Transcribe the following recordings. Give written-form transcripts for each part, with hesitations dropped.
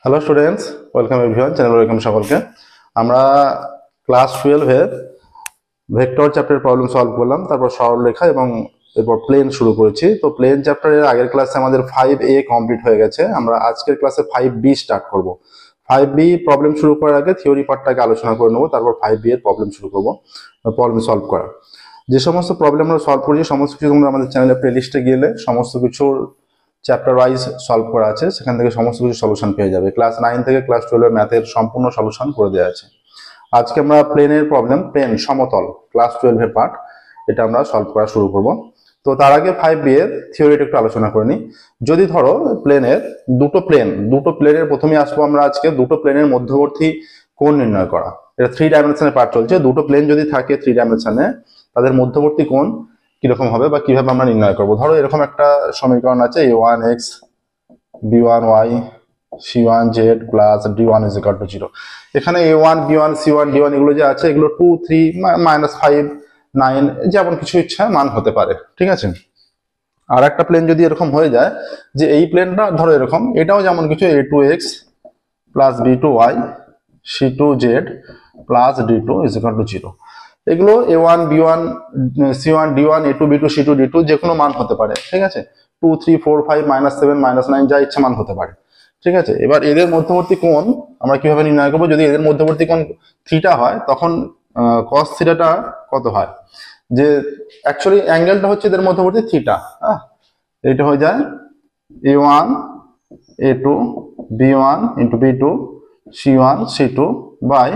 Hello students, welcome everyone, channel welcome সকলকে। আমরা class 12 এর ভেক্টর চ্যাপ্টারের প্রবলেম সলভ করলাম, তারপর সরলরেখা এবং এরপর প্লেন শুরু করেছি। তো প্লেন চ্যাপ্টারের আগের ক্লাসে আমাদের 5A কমপ্লিট হয়ে গেছে। আমরা আজকের ক্লাসে 5B স্টার্ট করব। 5B প্রবলেম শুরু করার আগে থিওরি পার্টটাকে আলোচনা করে নেবো, তারপর 5B এর প্রবলেম শুরু করব, প্রবলেম সলভ করা। যে সমস্ত প্রবলেম আমরা সলভ করেছি সমস্ত কিছু তোমরা আমাদের চ্যানেলের প্লেলিস্টে গেলে সমস্ত কিছুর চ্যাপ্টার ওয়াইজ সলভ করা আছে, সেখান থেকে সমস্ত কিছু সলিউশন পেয়ে যাবে। ক্লাস 9 থেকে ক্লাস 12 এর ম্যাথের সম্পূর্ণ সলিউশন করে দেওয়া আছে। আজকে আমরা প্লেনের প্রবলেম, প্লেন সমতল ক্লাস 12 এর পার্ট, এটা আমরা সলভ করা শুরু করব। তো তার আগে 5B এর থিওরিটা একটু আলোচনা করে নিই। যদি ধরো প্লেনের দুটো প্লেনের প্রথমে আসবো আমরা আজকে, দুটো প্লেনের মধ্যবর্তী কোণ নির্ণয় করা। এটা 3 ডাইমেনশনের পার্ট চলছে। দুটো প্লেন যদি থাকে 3 ডাইমেনশনে, তাদের মধ্যবর্তী কোণ কিরকম হবে বা কিভাবে আমরা নির্ণয় করবো। ধরো এরকম একটা সমীকরণ আছে, a1x b1y c1z plus d1 is equal to 0। এখানে a1 b1 c1 d1 এগুলো যে আছে, এগুলো 2 3 -5 9 যেমন কিছু ইচ্ছা মান হতে পারে, ঠিক আছে। আর একটা প্লেন যদি এরকম হয়ে যায় যে এই প্লেনটা ধরো এরকম, এটাও যেমন কিছু a2x plus b2y c2z plus d2 is equal to 0। এগুলো a1 b1 c1 d1 a2 b2 c2 d2 যে কোনো মান হতে পারে, ঠিক আছে। 2 3 4 5 -7 -9 যা ইচ্ছা মান হতে পারে, ঠিক আছে। এবার এদের মধ্যবর্তী কোণ আমরা কিভাবে নির্ণয় করবো। যদি এদের মধ্যবর্তী কোণ থিটা হয়, তখন cos থিটাটা কত হয়, যে অ্যাকচুয়ালি অ্যাঙ্গেলটা হচ্ছে এদের মধ্যবর্তী থিটা। এটা হয়ে যায় a1 a2 b1 into b2 c1 c2 by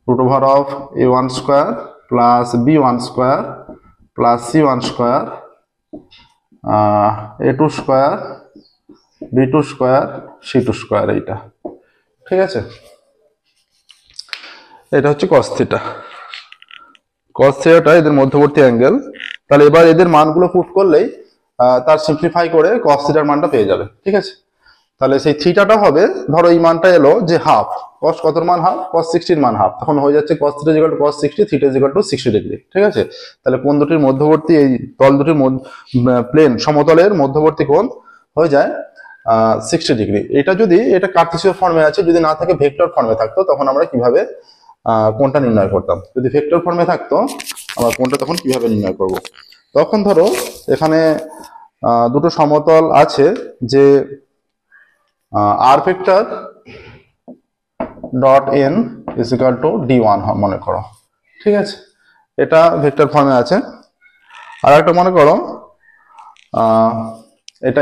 √of a1 square plus b1 square plus c1 square a2 square b2 square c2 square, এইটা ঠিক আছে। এটা হচ্ছে cos থিটা। cos থিটাটা এদের মধ্যবর্তী অ্যাঙ্গেল। তাহলে এবার এদের মানগুলো পুট করলেই তার সিম্পলিফাই করে cos থিটার মানটা পেয়ে যাবে, ঠিক আছে। তাহলে সেই থিটাটা হবে, ধরো এই মানটা এলো যে হাফ, cos কত মান হাফ, cos 60 মান হাফ, তখন হয়ে যাচ্ছে cos theta equal to cos 60, theta equal to 60 degree, ঠিক আছে। তাহলে কোণ দুটির মধ্যবর্তী, এই তল দুটির প্লেন সমতলের মধ্যবর্তী কোণ হয়ে যায় 60 ডিগ্রি। এটা যদি এটা কার্টেসীয় ফর্মে আছে, যদি না থাকে ভেক্টর ফর্মে থাকতো, তখন আমরা কিভাবে কোণটা নির্ণয় করতাম। যদি ভেক্টর ফর্মে থাকতো আমরা কোণটা তখন কিভাবে নির্ণয় করব। তখন ধরো এখানে দুটো সমতল আছে, যে r vector dot n is equal two d1 মনে করো, ঠিক আছে। এটা ভেক্টর ফর্মে আছে। আর একটা মনে করো এটা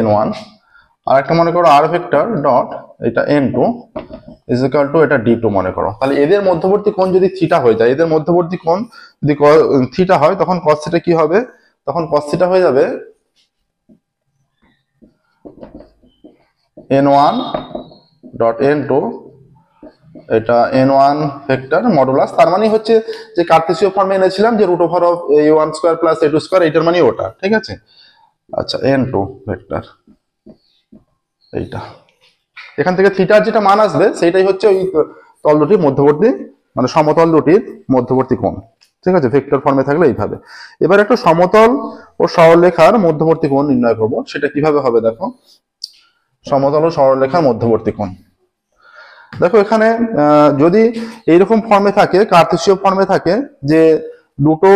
n1, আর একটা মনে করো r ভেক্টর ডট এটা n2 ইজ ইকুয়াল টু এটা d2 মনে করো। তাহলে এদের মধ্যবর্তী কোণ যদি থিটা হয়ে যায়, এদের মধ্যবর্তী কোণ যদি থিটা হয়, তখন cos থিটা কি হবে, তখন cos থিটা হয়ে যাবে n1 ডট n2 এটা n1 ভেক্টর মডুলাস। তার মানে হচ্ছে যে কার্টেসীয় ফর্মে এনেছিলাম যে √of a1 square plus a2 square, এটার মানে ওটা, ঠিক আছে। আচ্ছা, n2 ভেক্টর এইটা, এখান থেকে থিটার যেটা মান আসবে সেটাই হচ্ছে ওই তল দুটির মধ্যবর্তী, মানে সমতল দুটির মধ্যবর্তী কোণ, ঠিক আছে। ভেক্টর ফর্মে থাকলে এইভাবে। এবার একটা সমতল ও সরলরেখার মধ্যবর্তী কোণ নির্ণয় করব। সেটা কিভাবে হবে দেখো, সমতল ও সরলরেখার মধ্যবর্তী কোণ। দেখো এখানে যদি এইরকম ফর্মে থাকে, কার্টেসীয় ফর্মে থাকে, যে দুটো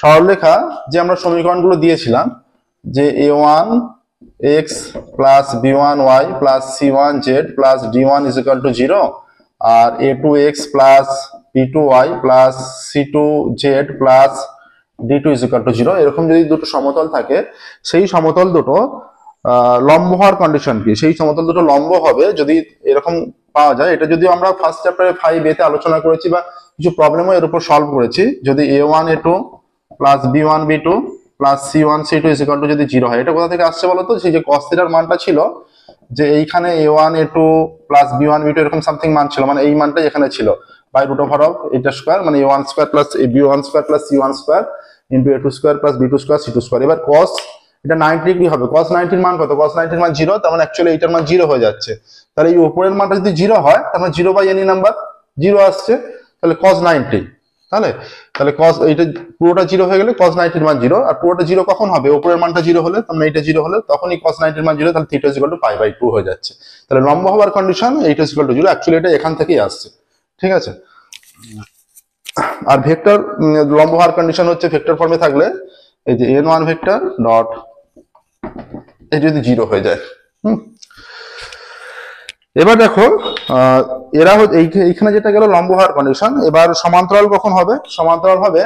সরলরেখা, যে আমরা সমীকরণগুলো দিয়েছিলাম, যে a1 x plus b1 y plus c1 z plus d1 is equal to 0, আর a2 x plus b2 y plus c2 z plus d2 is equal to 0, এরকম যদি দুটো সমতল থাকে, সেই সমতল দুটো লম্ব হওয়ার কন্ডিশন কি, সেই সমতল দুটো লম্ব হবে যদি এরকম পাওয়া যায়। এটা যদিও আমরা ফার্স্ট চ্যাপ্টারে 5A তে আলোচনা করেছি বা কিছু প্রবলেমও এর উপর সলভ করেছি। যদি a1 a2 plus b1 b2 plus c1 c2 is equal two যদি 0 হয়, এটা কোথা থেকে আসছে বলতো, সেই যে cos থিটার মানটা ছিল, যে এইখানে a1 a2 plus b1 b2 এরকম সামথিং মান ছিল, মানে এই মানটাই এখানে ছিল, বাই √of এটা স্কয়ার, মানে a1 square plus b1 square plus c1 square into a2 square plus b2 square c2 square. এবার cos এটা 90 ডিগ্রি হবে, cos 90 এর মান কত, cos 90 এর মান 0, তার মানে অ্যাকচুয়ালি এইটার মান 0 হয়ে যাচ্ছে। তাহলে এই উপরের মানটা যদি 0 হয়, তার মানে 0 বাই এনি নাম্বার 0 আসছে, তাহলে cos 90 তাহলে তাহলে cos এইটা পুরোটা 0 হয়ে গেলে cos 90 এর মান 0, আর পুরোটা 0 কখন হবে, উপরের মানটা 0 হলে, তার মানে এটা 0 হলে তখনই cos 90 এর মান 0, তাহলে থিটা π/2 হয়ে যাচ্ছে। তাহলে লম্ব হওয়ার কন্ডিশন এইটা 0, অ্যাকচুয়ালি এটা এখান থেকেই আসছে, ঠিক আছে। আর ভেক্টর লম্ব হওয়ার কন্ডিশন হচ্ছে ভেক্টর ফর্মে থাকলে এই যে n1 ভেক্টর ডট এই যদি 0 হয়ে যায়। এবার দেখো এরা এইখানে যেটা গেল লম্ব হওয়ার কন্ডিশন, এবার সমান্তরাল কখন হবে, সমান্তরাল হবে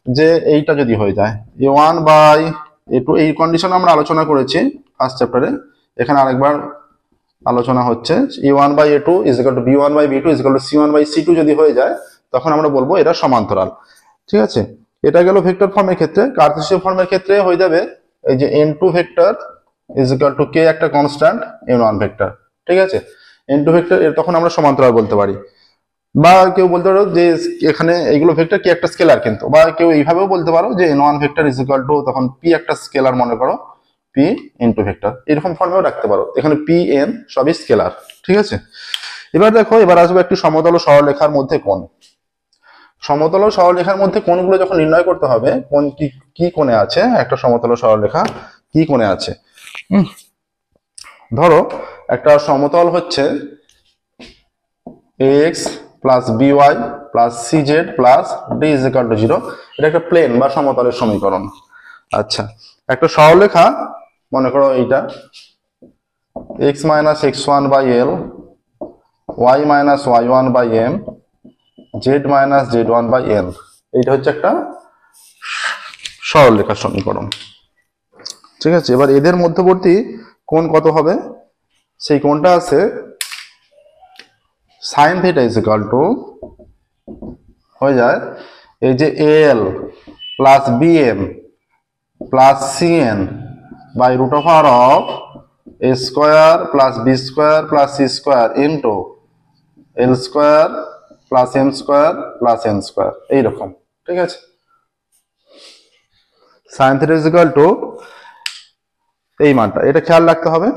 যে এইটা যদি হয়ে যায় a1/a2, এই কন্ডিশন আমরা আলোচনা করেছি ফার্স্ট চ্যাপ্টারে, এখানে আরেকবার আলোচনা হচ্ছে a1/a2 = b1/b2 = c1/c2 যদি হয়ে যায় তখন আমরা বলবো এটা সমান্তরাল, ঠিক আছে। এটা গেল ভেক্টর ফর্মের ক্ষেত্রে। কার্টেসীয় ফর্মের ক্ষেত্রে হয়ে যাবে এই যে n2 ভেক্টর = k একটা কনস্ট্যান্ট n1 ভেক্টর, ঠিক আছে। n2 ভেক্টর এর তখন আমরা সমান্তরাল বলতে পারি, বা কেউ বলতে পারো যে এখানে এইগুলো ভেক্টর কি একটা স্কেলার, কিন্তু বা কেউ এইভাবেও বলতে পারো যে n1 ভেক্টর = তখন p একটা স্কেলার, মনে করো p n2 ভেক্টর, এরকম ফর্মেও রাখতে পারো, এখানে p n সবই স্কেলার, ঠিক আছে। এবার দেখো এবার আসবে একটি সমতল ও সরলরেখার মধ্যে কোণ। সমতল ও সরলরেখার মধ্যে কোণগুলো যখন নির্ণয় করতে হবে, কোণ কি কোণে আছে, একটা সমতল ও সরলরেখা কি কোণে আছে। ধরো একটা সমতল হচ্ছে ax + by + cz + d = 0, এটা একটা প্লেন বা সমতলের সমীকরণ। আচ্ছা, একটা সরলরেখা মনে করো এইটা x - x1/l, y - y1/m, z - z1/n, এইটা হচ্ছে একটা সরলরেখার সমীকরণ, ঠিক আছে। এবার এদের মধ্যবর্তী কোণ কত হবে, সেই কোণটা আছে sin θ হয়ে যায় এই যে al + bm + cn /√a² + b² + c² into l² + m² + n², এইরকম, ঠিক আছে। sin θ এই মানটা, এটা খেয়াল রাখতে হবে,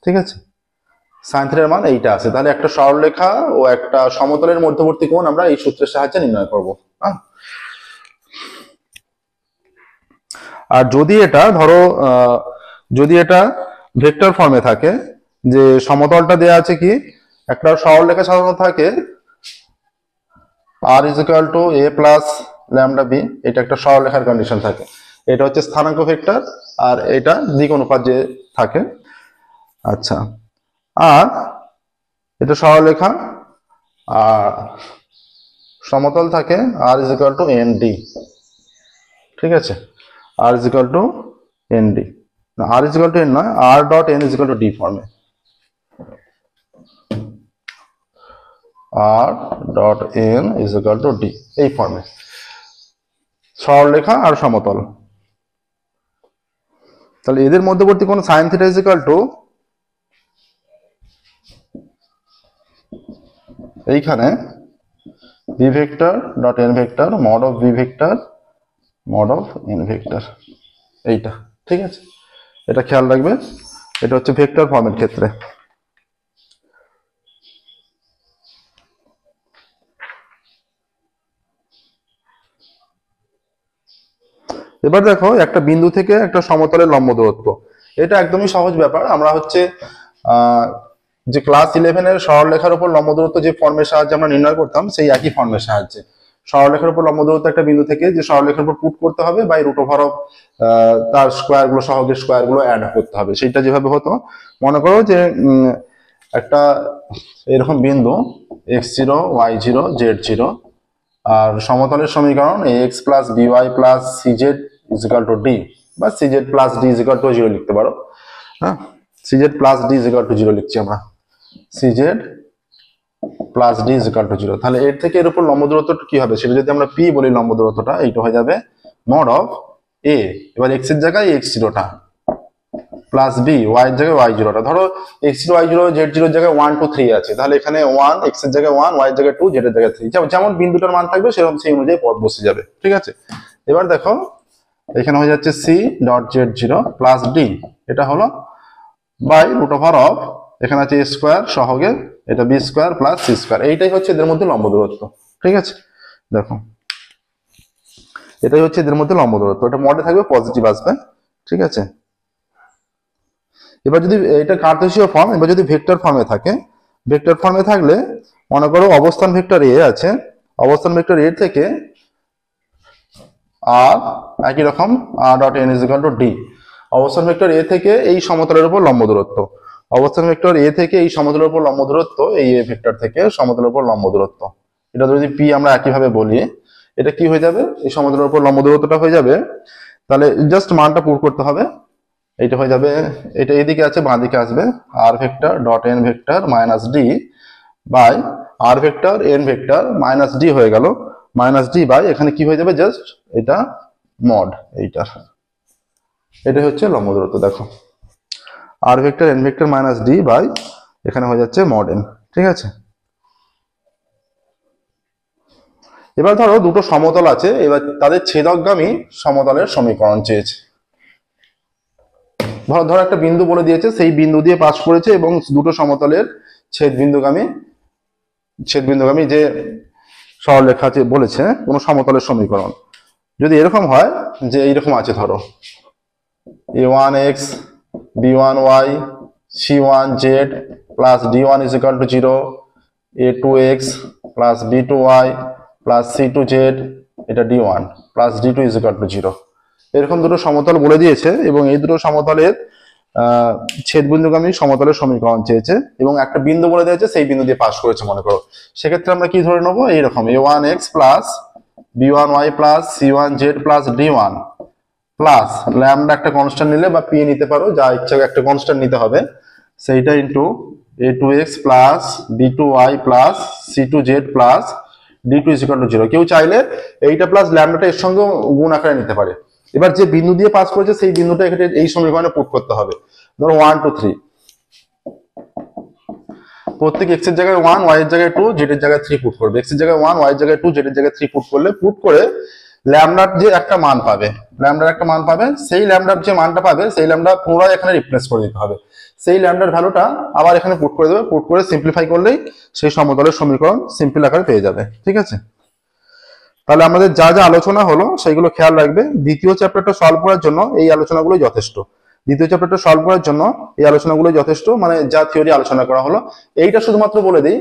ঠিক আছে। sin θ এর মান এইটা আছে, তাহলে একটা সরলরেখা ও একটা সমতলের মধ্যবর্তী কোণ আমরা এই সূত্রের সাহায্যে নির্ণয় করব। আর যদি এটা ধরো যদি এটা ভেক্টর ফর্মে থাকে, যে সমতলটা দেয়া আছে কি, একটা সরলরেখা সাধারণত থাকে r = a + λb, এটা একটা সরলরেখার কন্ডিশন থাকে, এটা হচ্ছে স্থানাঙ্ক ভেক্টর, আর এটা দিক অনুপাত যে থাকে। আচ্ছা, আর এটা সরলরেখা আর সমতল থাকে r = nd, ঠিক আছে। r = nd, না r = n নয়, r.n = d ফর্মে, r.n = d এই ফর্মে, সরলরেখা আর সমতল। তাহলে এদের মধ্যবর্তী কোণ sin θ এইখানে b vector dot n vector mod of b vector mod of n vector, এইটা, ঠিক আছে। এটা খেয়াল রাখবে, এটা হচ্ছে ভেক্টর ফর্মের ক্ষেত্রে। এবার দেখো একটা বিন্দু থেকে একটা সমতলের লম্ব দূরত্ব, এটা একদমই সহজ ব্যাপার। আমরা হচ্ছে যে ক্লাস 11 এর সরলরেখার উপর লম্ব দূরত্ব যে ফর্মের সাহায্যে আমরা নির্ণয় করতাম, সেই একই ফর্মের সাহায্যে সরলরেখার উপর লম্ব দূরত্ব একটা বিন্দু থেকে যে সরলরেখার উপর পুট করতে হবে বাই √/, তার স্কয়ার গুলো, সহগের স্কয়ার গুলো অ্যাড করতে হবে, সেইটা যেভাবে হতো, মনে করো যে একটা এরকম বিন্দু x0 y0 z0, আর সমতলের সমীকরণ ax + by + cz = d, বা cz + d = 0 লিখতে পারো। হ্যাঁ, cz + d = 0 লিখছি আমরা, cz + d = 0। তাহলে এর থেকে এর উপর লম্ব দূরত্বটা কি হবে, সেটা যদি আমরা p বলি, লম্ব দূরত্বটা এইটা হয়ে যাবে mod of a, এবার x এর জায়গায় x0টা প্লাস b, y এর জায়গায় y0টা, ধরো x0 y0 z0 এর জায়গায় 1 2 3 আছে, তাহলে এখানে 1, x এর জায়গায় 1, y এর জায়গায় 2, z এর জায়গায় 3, যেমন বিন্দুটার মান থাকবে সেরকম সেই অনুযায়ী পদ বসে যাবে, ঠিক আছে। এবার দেখো এখানে হয়ে যাচ্ছে c dot z0 plus d, এটা হলো বাই √/, এখানে আছে a স্কয়ার সহগে, এটা b square plus c square, এইটাই হচ্ছে এদের মধ্যে লম্ব দূরত্ব, ঠিক আছে। দেখো এটাই হচ্ছে এদের মধ্যে লম্ব দূরত্ব। এটা মডে থাকবে, পজিটিভ আসবে, ঠিক আছে। এবার যদি এটা কার্টেসীয় ফর্ম, এবার যদি ভেক্টর ফর্মে থাকে, ভেক্টর ফর্মে থাকলে মনে করো অবস্থান ভেক্টর এ আছে, অবস্থান ভেক্টর এ থেকে আর একই রকম r dot n is equal to D. অবস্থান ভেক্টর এ থেকে এই সমতলের উপর লম্ব দূরত্ব, অবস্থান ভেক্টর এ থেকে এই সমতলের উপর লম্ব দূরত্ব, এই এ ভেক্টর থেকে সমতলের উপর লম্ব দূরত্ব, এটা যদি পি আমরা একইভাবে বলি, এটা কি হয়ে যাবে, এই সমতলের উপর লম্ব দূরত্বটা হয়ে যাবে, তাহলে জাস্ট মানটা পুট করতে হবে, এইটা হয়ে যাবে, এটা এদিকে আছে বাঁ দিকে আসবে R vector dot N vector minus D by R vector N vector minus D হয়ে গেল, মাইনাস ডি বাই এখানে কি হয়ে যাবে, জাস্ট এটা মড এইটার, এটাই হচ্ছে লম্ব দূরত্ব। দেখো R vector N vector minus D by এখানে হয়ে যাচ্ছে মড এন, ঠিক আছে। এবার ধরো দুটো সমতল আছে, এবার তাদের ছেদকগামী সমতলের সমীকরণ চেয়েছে। ধরো একটা বিন্দু বলে দিয়েছে, সেই বিন্দু দিয়ে পাস করেছে এবং দুটো সমতলের ছেদ বিন্দুগামী যে সরলরেখা বলেছে কোন সমতলের সমীকরণ। যদি এরকম হয় যে এইরকম আছে, ধরো a1x b1y c1z plus d1 is equal to 0, a2x plus b2y plus c2z, এটা d1 plus d2 is equal to 0, এরকম দুটো সমতল বলে দিয়েছে এবং এই দুটো সমতলের ছেদবিন্দুগামী সমতলের সমীকরণ চেয়েছে এবং একটা বিন্দু বলে দিয়েছে, সেই বিন্দু দিয়ে পাস করেছে মনে করো। সেক্ষেত্রে আমরা কি ধরে নেবো, এইরকম a1x plus b1y plus c1z plus d1 plus lambda একটা কনস্ট্যান্ট নিলে বা পি নিতে পারো, যা ইচ্ছা একটা কনস্ট্যান্ট নিতে হবে, সেইটা into a2x plus b2y plus c2z plus d2 is equal to 0। কেউ চাইলে এইটা প্লাস ল্যামডাটা এর সঙ্গে গুণ আকারে নিতে পারে। এবার যে বিন্দু দিয়ে পাস করেছে সেই বিন্দুটা এখানে এই সমীকরণে পুট করতে হবে। ধরো 1 2 3, প্রত্যেক x এর জায়গায় 1, y এর জায়গায় 2, z এর জায়গায় 3 পুট করবে। x এর জায়গায় 1, y এর জায়গায় 2, z এর জায়গায় 3 পুট করলে, পুট করে ল্যামডার যে একটা মান পাবে, সেই ল্যামডার যে মানটা পাবে সেই ল্যামডা পুনরায় এখানে রিপ্লেস করে দিতে হবে, সেই ল্যামডার ভ্যালুটা আবার এখানে পুট করে দেবে, পুট করে সিম্পলিফাই করলেই সেই সমতলের সমীকরণ সিম্পল আকারে পেয়ে যাবে, ঠিক আছে। তাহলে আমাদের যা যা আলোচনা হলো সেগুলো খেয়াল রাখবে। দ্বিতীয় চ্যাপ্টারটা সলভ করার জন্য এই আলোচনাগুলো যথেষ্ট, মানে যা থিওরি আলোচনা করা হলো। এইটা শুধুমাত্র বলে দিই,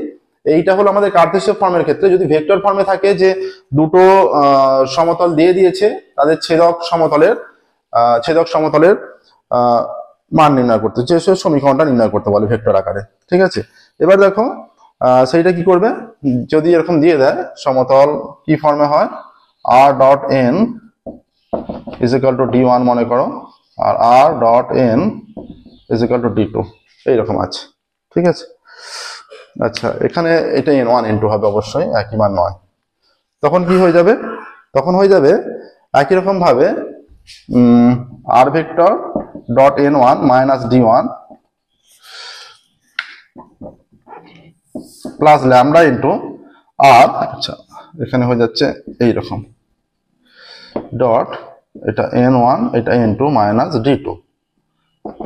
এইটা হলো আমাদের কার্টেসীয় ফর্মের ক্ষেত্রে। যদি ভেক্টর ফর্মে থাকে যে দুটো সমতল দিয়ে দিয়েছে, তাদের ছেদক সমতলের মান নির্ণয় করতে, যে সমীকরণটা নির্ণয় করতে বলে ভেক্টর আকারে, ঠিক আছে। এবার দেখো সেইটা কি করবে, যদি এরকম দিয়ে দেয় সমতল কি ফর্মে হয়, r dot n is equal two d1 মনে করো, আর r dot n is equal two d2, এইরকম আছে, ঠিক আছে। আচ্ছা, এখানে এটা n1 n2 হবে, অবশ্যই একই মান নয়। তখন কি হয়ে যাবে, একই রকম ভাবে r vector dot n1 minus d1 plus lambda into R, আচ্ছা এখানে হয়ে যাচ্ছে এইরকম ডট, এটা n1 এটা n2 মাইনাস d2,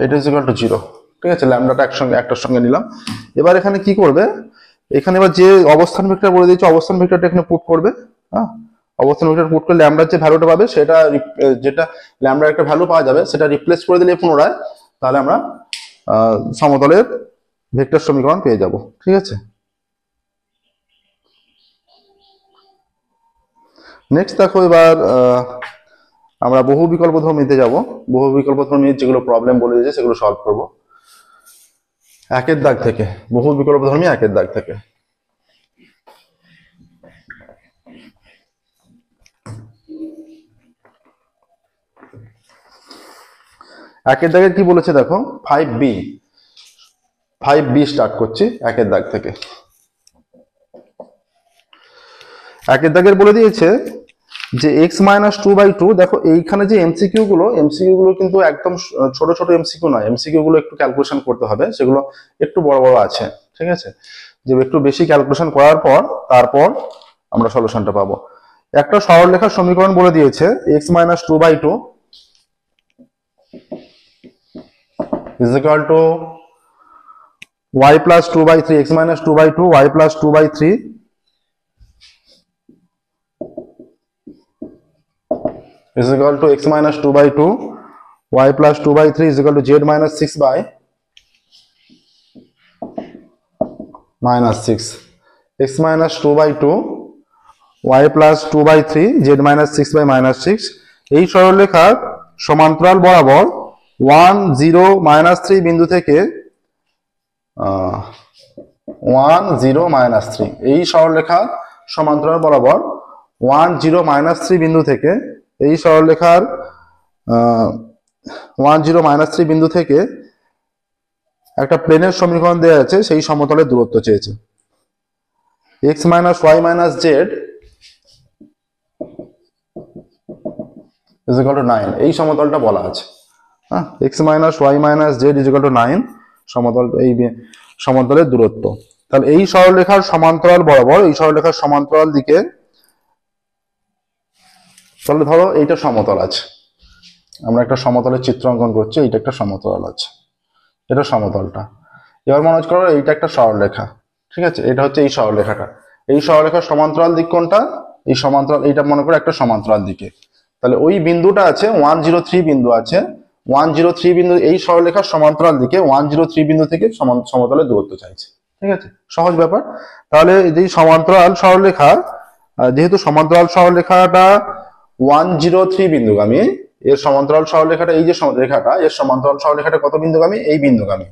এটা ইজ ইকুয়াল টু 0, ঠিক আছে। ল্যামডাটা একটার সঙ্গে নিলাম। এবার এখানে কি করবে, এখানে এবার যে অবস্থান ভেক্টর বলে দিয়েছে, অবস্থান ভেক্টরটা এখানে পুট করবে। হ্যাঁ, অবস্থান ভেক্টর পুট করে ল্যামডার যে ভ্যালুটা পাবে, সেটা যেটা ল্যামডার একটা ভ্যালু পাওয়া যাবে, সেটা রিপ্লেস করে দিলে পুনরায়, তাহলে আমরা সমতলের ভেক্টর সমীকরণ পেয়ে যাব, ঠিক আছে। নেক্সট দেখো, এবার আমরা বহু বিকল্পধর্মীতে যাব। বহু বিকল্পধর্মীর যেগুলো প্রবলেম বলে দিয়েছে সেগুলো সলভ করব একের দাগ থেকে, বহু বিকল্পধর্মী একের দাগ থেকে। একের দাগের কি বলেছে দেখো, 5b স্টার্ট করছি একের দাগ থেকে। একের দাগের বলে দিয়েছে যে x মাইনাস 2/2, দেখো এইখানে যে এমসিকিউ গুলো কিন্তু একদম ছোট ছোট এমসিকিউ নয়, এমসিকিউ গুলো একটু ক্যালকুলেশন করতে হবে, সেগুলো একটু বড় বড় আছে, ঠিক আছে। যে একটু বেশি ক্যালকুলেশন করার পর তারপর আমরা সলিউশনটা পাবো। একটা সরলরেখার সমীকরণ বলে দিয়েছে, x minus 2/2 is equal to y plus 2/3, x minus 2/2 y plus 2/3 is equal to x minus 2 by 2, y plus 2 by 3 is equal to z minus 6 by minus 6. X minus 2 by 2, y plus 2 by 3, z minus 6 by minus 6. এই সরলরেখার সমান্তরাল বরাবর 1 0 minus 3 বিন্দু থেকে 1 0 minus 3 এই সরলরেখার সমান্তরাল বরাবর 1 0 minus 3 বিন্দু থেকে এই সরলরেখার 1 0 minus 3 বিন্দু থেকে একটা প্লেনের সমীকরণ দেওয়া আছে, সেই সমতলের দূরত্ব চেয়েছে। x minus y minus z is equal to 9 এই সমতলটা বলা আছে। x minus y minus z is equal to 9 সমতল, এই সমতলের দূরত্ব। তাহলে এই সরলরেখার সমান্তরাল বরাবর, এই সরলরেখার সমান্তরাল দিকে, তাহলে ধরো এইটা সমতল আছে, আমরা একটা সমতলের চিত্র অঙ্কন করছি, এইটা একটা সমতল আছে, এটা সমতলটা। এবার মনে করো এইটা একটা সরলরেখা, ঠিক আছে, এটা হচ্ছে এই সরলরেখাটা। এই সরলরেখার সমান্তরাল দিক কোনটা? এই সমান্তরাল, এইটা মনে করো একটা সমান্তরাল দিকে। তাহলে ওই বিন্দুটা আছে 103 বিন্দু আছে, 103 বিন্দু এই সরলরেখার সমান্তরাল দিকে 103 বিন্দু থেকে সমতলের দূরত্ব চাইছে, ঠিক আছে, সহজ ব্যাপার। তাহলে এই সমান্তরাল সরলরেখা, যেহেতু সমান্তরাল সরলরেখাটা 103 বিন্দুগামী, এর সমান্তরাল সরলরেখাটা, এই যে রেখাটা, এর সমান্তরাল সরলরেখাটা কত বিন্দুগামী? এই বিন্দুগামী।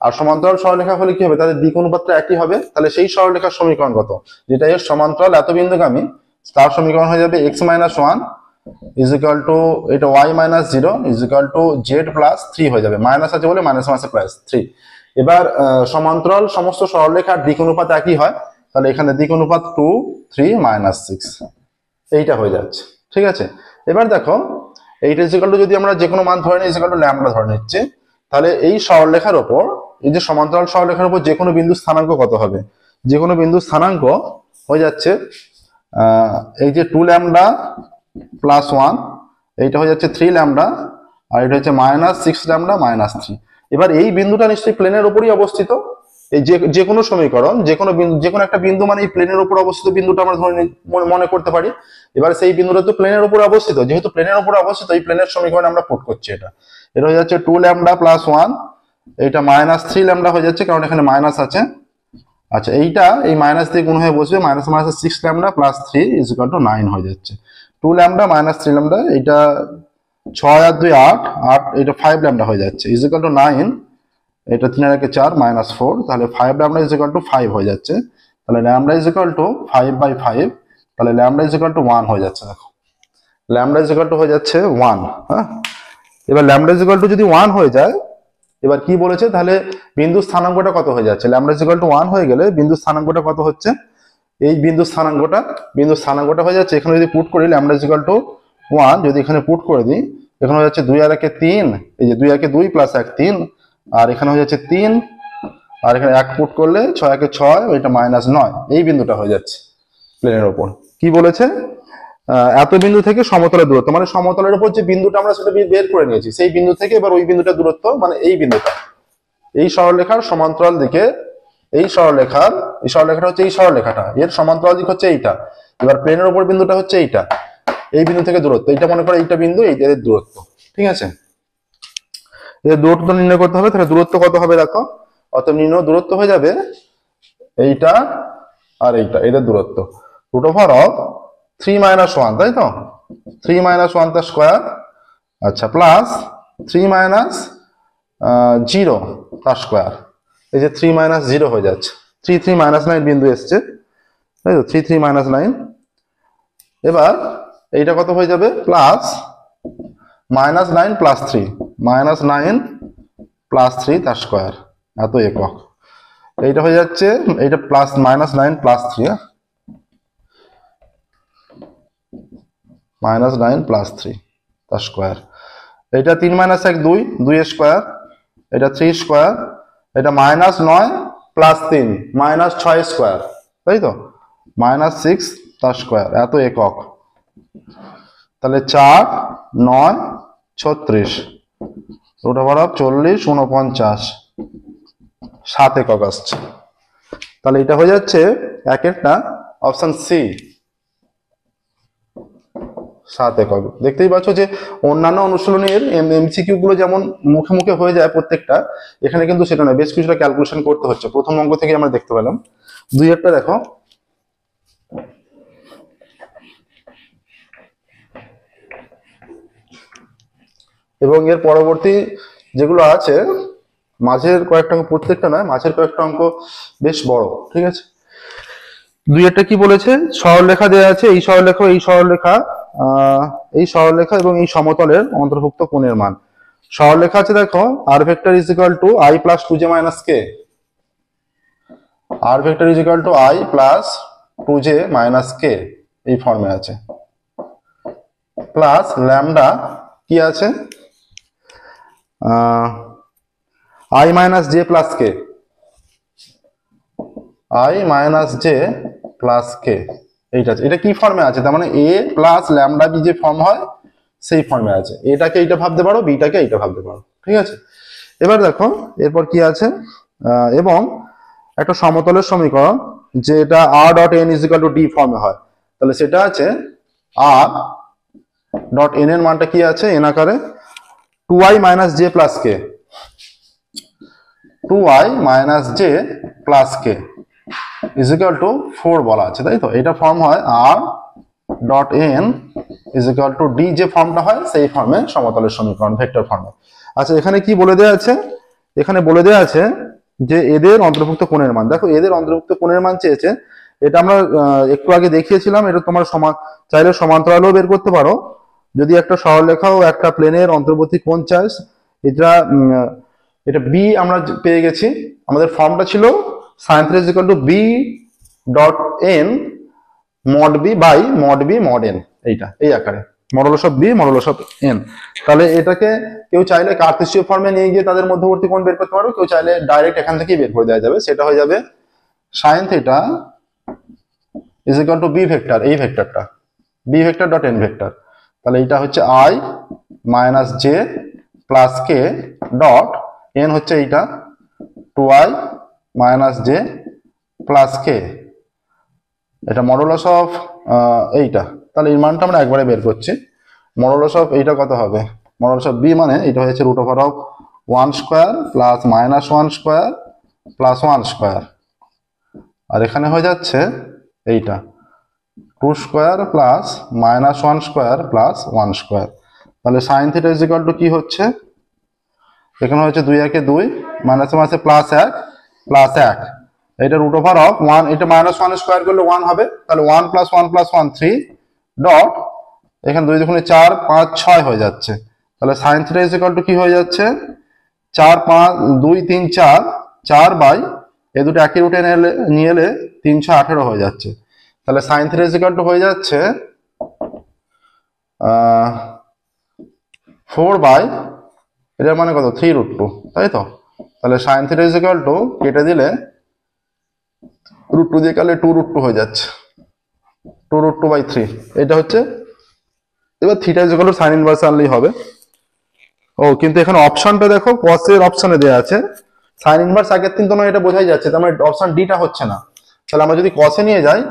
আর সমান্তরাল সরলরেখা হলে কি হবে? তাদের দিক অনুপাতটা একই হবে। তাহলে সেই সরলরেখার সমীকরণ কত? যেটা এর সমান্তরাল এত বিন্দুগামী, তার সমীকরণ হয়ে যাবে x minus 1 is equal to এটা y minus 0 is equal to z plus 3 হয়ে যাবে। মাইনাস আছে বলে মাইনাস মাইনাসে প্লাস 3। এবার সমান্তরাল সমস্ত সরলরেখার দিক অনুপাত একই হয়, তাহলে এখানে দিক অনুপাত 2 3 minus 6 এইটা হয়ে যাচ্ছে, ঠিক আছে। এবার দেখো এইটা is equal to যদি আমরা যে কোনো মান ধরে নিই, is equal to ল্যামডা ধরে নিচ্ছি, তাহলে এই সরলরেখার উপর, এই যে সমান্তরাল সরলরেখার উপর যে কোনো বিন্দুর স্থানাঙ্ক কত হবে? যে কোনো বিন্দুর স্থানাঙ্ক হয়ে যাচ্ছে এই যে 2 ল্যামডা প্লাস 1, এইটা হয়ে যাচ্ছে 3 ল্যামডা, আর এটা হচ্ছে মাইনাস 6 ল্যামডা মাইনাস 3। এবার এই বিন্দুটা নিশ্চয়ই প্লেনের উপরই অবস্থিত। এই যে কোনো সমীকরণ, যে কোনো একটা বিন্দু মানে এই প্লেনের উপর অবস্থিত বিন্দুটা আমরা ধরে মনে করতে পারি। এবার সেই বিন্দুটা তো প্লেনের উপর অবস্থিত, যেহেতু প্লেনের উপর অবস্থিত, এই প্লেনের সমীকরণ আমরা পুট করছি। এটা হয়ে যাচ্ছে 2 ল্যামডা প্লাস 1, এইটা মাইনাস 3 ল্যামডা হয়ে যাচ্ছে, কারণ এখানে মাইনাস আছে। আচ্ছা, এইটা এই মাইনাস দিয়ে গুণ হয়ে বসবে, minus minus 6 lambda plus 3 is equal two 9 হয়ে যাচ্ছে। 2 ল্যামডা মাইনাস 3 ল্যামডা, এটা 6 আর 2 8, এটা 5 ল্যামডা হয়ে যাচ্ছে, ইজ ইকুয়াল টু 9, এটা 3 আর 1 4 মাইনাস 4, তাহলে 5 ল্যামডা ইজ ইকুয়াল টু 5 হয়ে যাচ্ছে। তাহলে lambda is equal to 5 by 5, তাহলে ল্যামডা ইজ ইকুয়াল টু 1 হয়ে যাচ্ছে। দেখো ল্যামডা ইজ ইকুয়াল টু হয়ে যাচ্ছে 1। হ্যাঁ, এবার ল্যামডা ইজ ইকুয়াল টু যদি 1 হয়ে যায়, এবার কি বলেছে, তাহলে বিন্দু স্থানাঙ্কটা কত হয়ে যাচ্ছে? ল্যামডা ইজ ইকুয়াল টু 1 হয়ে গেলে বিন্দু স্থানাঙ্কটা কত হচ্ছে? এই বিন্দু স্থানাঙ্কটা হয়ে যাচ্ছে, এখানে যদি পুট করি ল্যামডা ইজ ইকুয়াল টু 1, যদি এখানে পুট করে দিই, এখানে হয়ে যাচ্ছে 2 আর 1 3, এই যে 2 1 2 প্লাস 1 3, আর এখানে হয়ে যাচ্ছে 3, আর এখানে 1 পুট করলে 6 1 6, ওইটা মাইনাস 9, এই বিন্দুটা হয়ে যাচ্ছে প্লেনের ওপর। কি বলেছে? এত বিন্দু থেকে সমতলের দূরত্ব, মানে সমতলের উপর যে বিন্দুটা আমরা সেটা বের করে নিয়েছি, সেই বিন্দু থেকে এবার ওই বিন্দুটা দূরত্ব, মানে এই বিন্দুটা, এই সরলরেখার সমান্তরাল দিকে, এই সরলরেখাটা হচ্ছে এই সরলরেখাটা, এর সমান্তরাল দিক হচ্ছে এইটা। এবার প্লেনের উপর বিন্দুটা হচ্ছে এইটা, এই বিন্দু থেকে দূরত্ব, এইটা মনে করো এইটা বিন্দু, এইটার দূরত্ব, ঠিক আছে। এর দূরত্ব নির্ণয় করতে হবে। তাহলে দূরত্ব কত হবে দেখো, অতএব নির্ণয় দূরত্ব হয়ে যাবে এইটা আর এইটা, এদের দূরত্ব রুট ওভার অফ 3 minus 1, তাই তো, 3 minus 1 তার স্কোয়ার, আচ্ছা, প্লাস 3 minus 0 তার স্কোয়ার, এই যে 3 minus 0 হয়ে যাচ্ছে, 3 3 minus 9 বিন্দু এসছে, তাই তো, 3 3 minus 9। এবার এইটা কত হয়ে যাবে? Plus minus 9 plus 3, minus 9 plus 3 তার স্কোয়ার, এত একক। এইটা হয়ে যাচ্ছে, এইটা plus minus 9 plus 3, minus 9 plus 3 তার স্কোয়ার। এটা 3 মাইনাস 1 2, 2 এর স্কোয়ার, এটা 3 স্কোয়ার, এটা মাইনাস 9 প্লাস 3 মাইনাস 6 স্কোয়ার, তাই তো, মাইনাস 6 তার স্কোয়ার, এত একক। তাহলে 4 9 36, রুট ওভার অফ 40 49, 7 একক আসছে। তাহলে এটা হয়ে যাচ্ছে একেরটা অপশন সি, 7 একক। দেখতেই পাচ্ছ যে অন্যান্য অনুশীলনীর এমসিকিউ গুলো যেমন মুখে মুখে হয়ে যায় প্রত্যেকটা, এখানে কিন্তু সেটা নয়, বেশ কিছুটা ক্যালকুলেশন করতে হচ্ছে। প্রথম অঙ্ক থেকে আমরা দেখতে পেলাম। 2 দেখো, এবং এর পরবর্তী যেগুলো আছে মাঝের কয়েকটা অঙ্ক, প্রত্যেকটা নয়, মাঝের কয়েকটা অঙ্ক বেশ বড়। ঠিক আছে, 2 কি বলেছে, সরলরেখা দেওয়া আছে, এই সরলরেখা এই সরলরেখা এই সরলরেখা এবং এই সমতলের অন্তর্ভুক্ত কোণের মান। সরলরেখা আছে দেখো, R vector is equal to I plus 2j minus K, R vector is equal to I plus 2j minus K, এই ফর্মে আছে, প্লাস ল্যামডা কি আছে, I minus J plus K, I minus J plus K, এইটা আছে। এটা কি ফর্মে আছে, তার মানে এ প্লাস ল্যামডা বি যে ফর্ম হয় সেই ফর্মে আছে। এটাকে এইটা ভাবতে পারো, বিটাকে এইটা ভাবতে পারো। ঠিক আছে, এবার দেখো এরপর কি আছে, এবং একটা সমতলের সমীকরণ যে এটা R dot N is equal to D ফর্মে হয়, তাহলে সেটা আছে আর ডট এন এর মানটা কি আছে, এন আকারে 2i minus J plus K, 2i minus J plus K is equal to 4 বলা আছে, তাই তো। এটা ফর্ম হয় R dot N is equal to D, যে ফর্মটা হয় সেই ফর্মে সমতলের সমীকরণ, ভেক্টর ফর্মে। আচ্ছা, এখানে কি বলে দেওয়া আছে, এখানে বলে দেওয়া আছে যে এদের অন্তর্ভুক্ত কোণের মান। দেখো এদের অন্তর্ভুক্ত কোণের মান চেয়েছে, এটা আমরা একটু আগে দেখিয়েছিলাম। এটা তোমার চাইলে সমান্তরালও বের করতে পারো, যদি একটা সরলরেখা ও একটা প্লেনের অন্তর্বর্তী কোণ চাস। এটা বি আমরা পেয়ে গেছি, আমাদের ফর্মটা ছিল sin θ is equal to B dot N mod B by mod B mod N, এইটা এই আকারে modulus of B modulus of N. তাহলে এটাকে কেউ চাইলে কার্তেশীয় ফর্মে নিয়ে গিয়ে তাদের মধ্যবর্তী কোণ বের করতে পারো, কেউ চাইলে ডাইরেক্ট এখান থেকেই বের করে দেওয়া যাবে। সেটা হয়ে যাবে sin θ is equal to B vector, এই ভেক্টরটা B vector dot N vector. তাহলে এটা হচ্ছে I minus J plus K dot N হচ্ছে এইটা 2i মাইনাস জে প্লাস কে, এটা মডুলাস অফ এইটা। তাহলে এর মানটা আমরা একবারে বের করছি। মডুলাস অফ এইটা কত হবে, মডুলাস অফ বি মানে এটা হয়েছে root over of 1 square plus minus 1 square plus 1 square, আর এখানে হয়ে যাচ্ছে এইটা 2 square plus minus 1 square plus 1 square. তাহলে sin θ ইজ ইকুয়াল টু কি হচ্ছে, এখানে হচ্ছে 2 একে 2, মাইনাসে মাইনাসে প্লাস 1 প্লাস 1, এটা রুট ওভার অফ 1, এটা মাইনাস 1 স্কোয়ার করলে 1 হবে, তাহলে 1 প্লাস 1 প্লাস 1 3 ডট এখানে 2 দুগুণে 4 5 6 হয়ে যাচ্ছে। তাহলে sin θ ইজ ইকুয়াল টু কি হয়ে যাচ্ছে, 4 5 2 3 4 4 বাই এই দুটো একই রুটে নিয়ে এলে 3 6 18 হয়ে যাচ্ছে। তাহলে sin θ ইজ ইকুয়াল টু হয়ে যাচ্ছে 4 বাই এটার মানে কত 3 রুট 2, তাই তো। তাহলে sin θ ইজ ইকুয়াল টু কেটে দিলে রুট 2 দিয়ে কাটলে 2 রুট 2 হয়ে যাচ্ছে, 2 রুট 2 বাই 3, এটা হচ্ছে। এবার theta is equal to sine inverse আনলেই হবে। ও কিন্তু এখানে অপশনটা দেখো cos এর অপশনে দেওয়া আছে, সাইন ইনভার্স আগের 3 তো নয়, এটা বোঝাই যাচ্ছে, তার মানে অপশন ডিটা হচ্ছে না। তাহলে আমরা যদি cos এ নিয়ে যাই,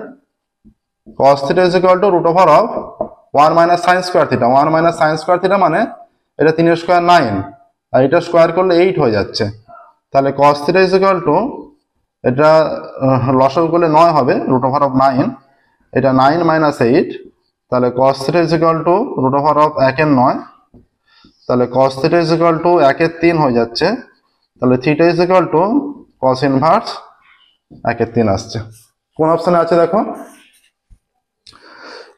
cos θ is equal to root over of 1 minus sine square theta, 1 minus sine square theta মানে এটা 3 এর স্কোয়ার 9, আর এটা স্কোয়ার করলে 8 হয়ে যাচ্ছে। তাহলে cos θ ইজ ইকুয়াল টু এটা লসাগু করলে 9 হবে, রুট ওভার অফ 9, এটা 9 মাইনাস 8, তাহলে cos θ is equal to root over of 1 এর 9, তাহলে cos θ ইজ ইকুয়াল টু 1 এর 3 হয়ে যাচ্ছে। তাহলে theta is equal two cos inverse 1 এর 3 আসছে। কোন অপশনে আছে দেখো,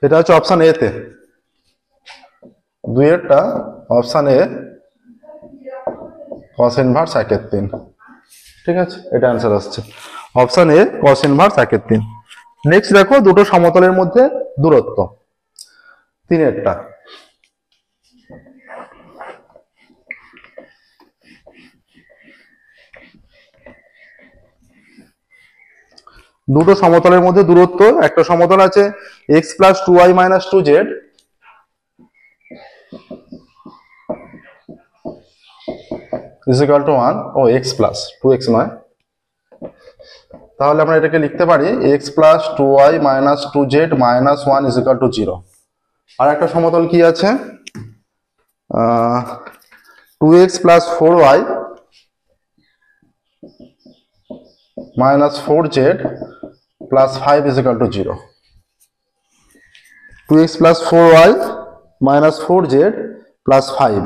এটা হচ্ছে অপশন এ তে, 2 এরটা অপশন এ cos ইনভার্স 1 এর 3। ঠিক আছে, এটা অ্যান্সার আসছে অপশন এ cos ইনভার্স 1 এর 3। নেক্সট দেখো দুটো সমতলের মধ্যে দূরত্ব 3 এরটা। দুটো সমতলের মধ্যে দূরত্ব, একটা সমতল আছে x plus 2y minus 2z, is equal to 1, ও x প্লাস 2x নয়, তাহলে আমরা এটাকে লিখতে পারি x plus 2y minus 2z minus 1 is equal to 0। আর একটা সমতল কি আছে, 2x plus 4y minus 4z plus 5 is equal to 0। 2x plus 4y minus 4z plus 5,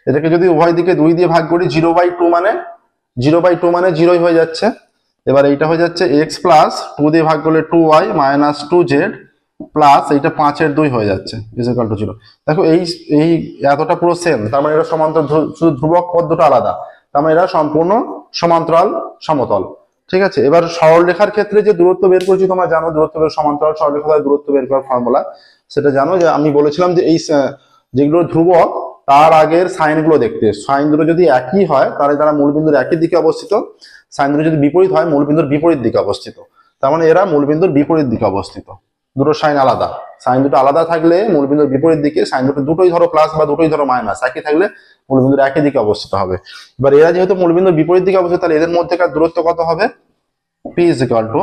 এটাকে যদি উভয় দিকে 2 দিয়ে ভাগ করি 0/2 মানে 0/2 মানে 0 হয়ে যাচ্ছে। এবার এইটা হয়ে যাচ্ছে x প্লাস 2 দিয়ে ভাগ করলে 2y মাইনাস 2z প্লাস এইটা 5-এর 2 হয়ে যাচ্ছে ইজ ইকুয়াল টু 0। দেখো এই এতটা পুরো সেম, তার মানে এটা সমান্তরাল, শুধু ধ্রুবক পদ দুটো আলাদা, তার মানে এরা সম্পূর্ণ সমান্তরাল সমতল। ঠিক আছে, এবার সরলরেখার ক্ষেত্রে যে দূরত্ব বের করেছি তোমরা জানো, দূরত্ব বের সমান্তরাল সরলরেখার দূরত্ব বের করার ফর্মুলা সেটা জানো, যে আমি বলেছিলাম যে এই যেগুলো ধ্রুবক তার আগের সাইন গুলো দেখতে, সাইন দুটো যদি একই হয় তাহলে তারা মূলবিন্দুর একই দিকে অবস্থিত, সাইন দুটো যদি বিপরীত হয় মূলবিন্দুর বিপরীত দিকে অবস্থিত, তার মানে এরা মূলবিন্দুর বিপরীত দিকে অবস্থিত। দুটো সাইন আলাদা, সাইন দুটো আলাদা থাকলে মূলবিন্দুর বিপরীত দিকে, সাইন দুটো দুটোই ধরো প্লাস বা দুটোই ধরো মাইনাস, একই থাকলে মূলবিন্দুর একই দিকে অবস্থিত হবে। এবার এরা যেহেতু মূলবিন্দুর বিপরীত দিকে অবস্থিত, তাহলে এদের মধ্যেকার দূরত্ব কত হবে, p ইজ ইকুয়াল টু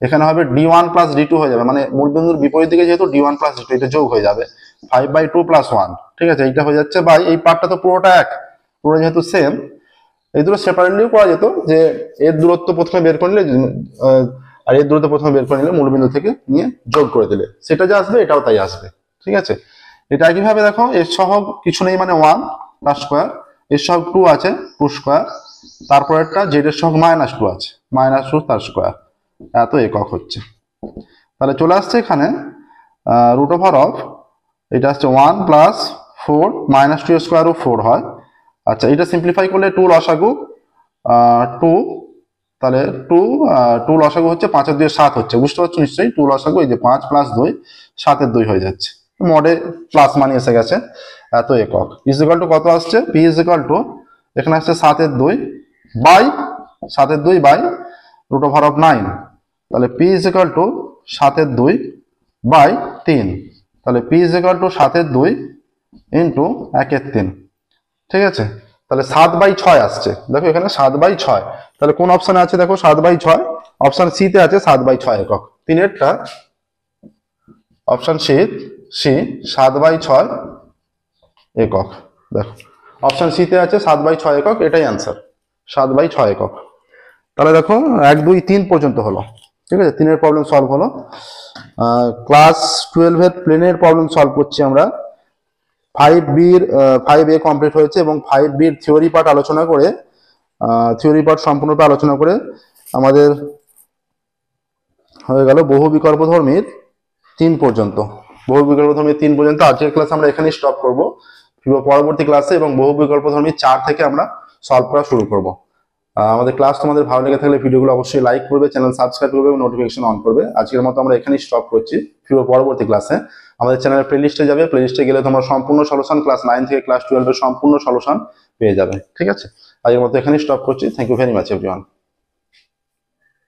এখানে হবে d1 প্লাস d2 হয়ে যাবে, মানে মূলবিন্দুর বিপরীত দিকে যেহেতু d1 প্লাস d2 এটা যোগ হয়ে যাবে 5/2 প্লাস 1। ঠিক আছে, এইটা হয়ে যাচ্ছে বাই এই পার্টটা তো পুরোটা এক, পুরো যেহেতু সেম, এই দুটো সেপারেটলিও করা যেত, যে এর দূরত্ব প্রথমে বের করে নিলে আর এর দূরত্ব প্রথমে বের করে নিলে মূলবিন্দু থেকে নিয়ে যোগ করে দিলে সেটা যা আসবে এটাও তাই আসবে। ঠিক আছে, এটা একইভাবে দেখো এর সহগ কিছু নেই মানে 1 তার স্কোয়ার, এর সহগ 2 আছে 2 স্কোয়ার, তারপর একটা জেড এর সহগ -2 আছে -2 তার স্কোয়ার, এত একক হচ্ছে। তাহলে চলে আসছে এখানে রুট ওভার অফ, এটা আসছে 1 প্লাস 4 -2 এর স্কোয়ারও 4 হয়। আচ্ছা, এটা সিম্পলিফাই করলে 2 লসাগু 2, তাহলে 2 লসাগু হচ্ছে 5 এর 2 7 হচ্ছে, বুঝতে পারছো নিশ্চয়ই, 2 লসাগু এই যে 5 প্লাস 2 7-এর 2 হয়ে যাচ্ছে, মডে প্লাস মানি এসে গেছে, এত একক। ইজ ইকুয়াল টু কত আসছে, p ইজ ইকুয়াল টু এখানে আসছে 7-এর 2 বাই 7-এর 2 বাই রুট ওভার অফ 9, তাহলে p ইজ ইকুয়াল টু 7-এর 2 বাই 3, তাহলে p ইজ ইকুয়াল টু 7-এর 2 ইন্টু 1-এর 3। ঠিক আছে, তাহলে 7/6 আসছে, দেখো এখানে 7/6, তাহলে কোন অপশনে আছে দেখো 7/6, অপশন সি তে আছে 7/6 একক, 3-এরটা অপশন সি 7/6 একক, দেখো অপশন সি তে আছে 7/6 একক, এটাই অ্যান্সার 7/6 একক। তাহলে দেখো 1 2 3 পর্যন্ত হলো। ঠিক আছে, 3-এর প্রবলেম সলভ হলো। ক্লাস 12-এর প্লেনের প্রবলেম সলভ করছি আমরা। 5A কমপ্লিট হয়েছে এবং 5Bর থিওরি পার্ট আলোচনা করে, থিওরি পার্ট সম্পূর্ণটা আলোচনা করে আমাদের হয়ে গেল বহু বিকল্পধর্মীর 3 পর্যন্ত। বহু বিকল্পধর্মীর 3 পর্যন্ত আজকের ক্লাস আমরা এখানেই স্টপ করব। পরবর্তী ক্লাসে এবং বহু বিকল্পধর্মীর 4 থেকে আমরা সলভ করা শুরু করব। আমাদের ক্লাস তোমাদের ভালো লেগে থাকলে ভিডিওগুলো অবশ্যই লাইক করবে, চ্যানেল সাবস্ক্রাইব করবে এবং নোটিফিকেশন অন করবে। আজকের মতো আমরা এখানেই স্টপ করছি। পরবর্তী ক্লাসে আমাদের চ্যানেলের প্লেলিস্টে যাবে, প্লেলিস্টে গেলে তোমরা সম্পূর্ণ সলিউশন ক্লাস 9 থেকে ক্লাস 12 এর সম্পূর্ণ সলিউশন পেয়ে যাবে। ঠিক আছে, আজকের মতো এখানেই স্টপ করছি। Thank you very much everyone.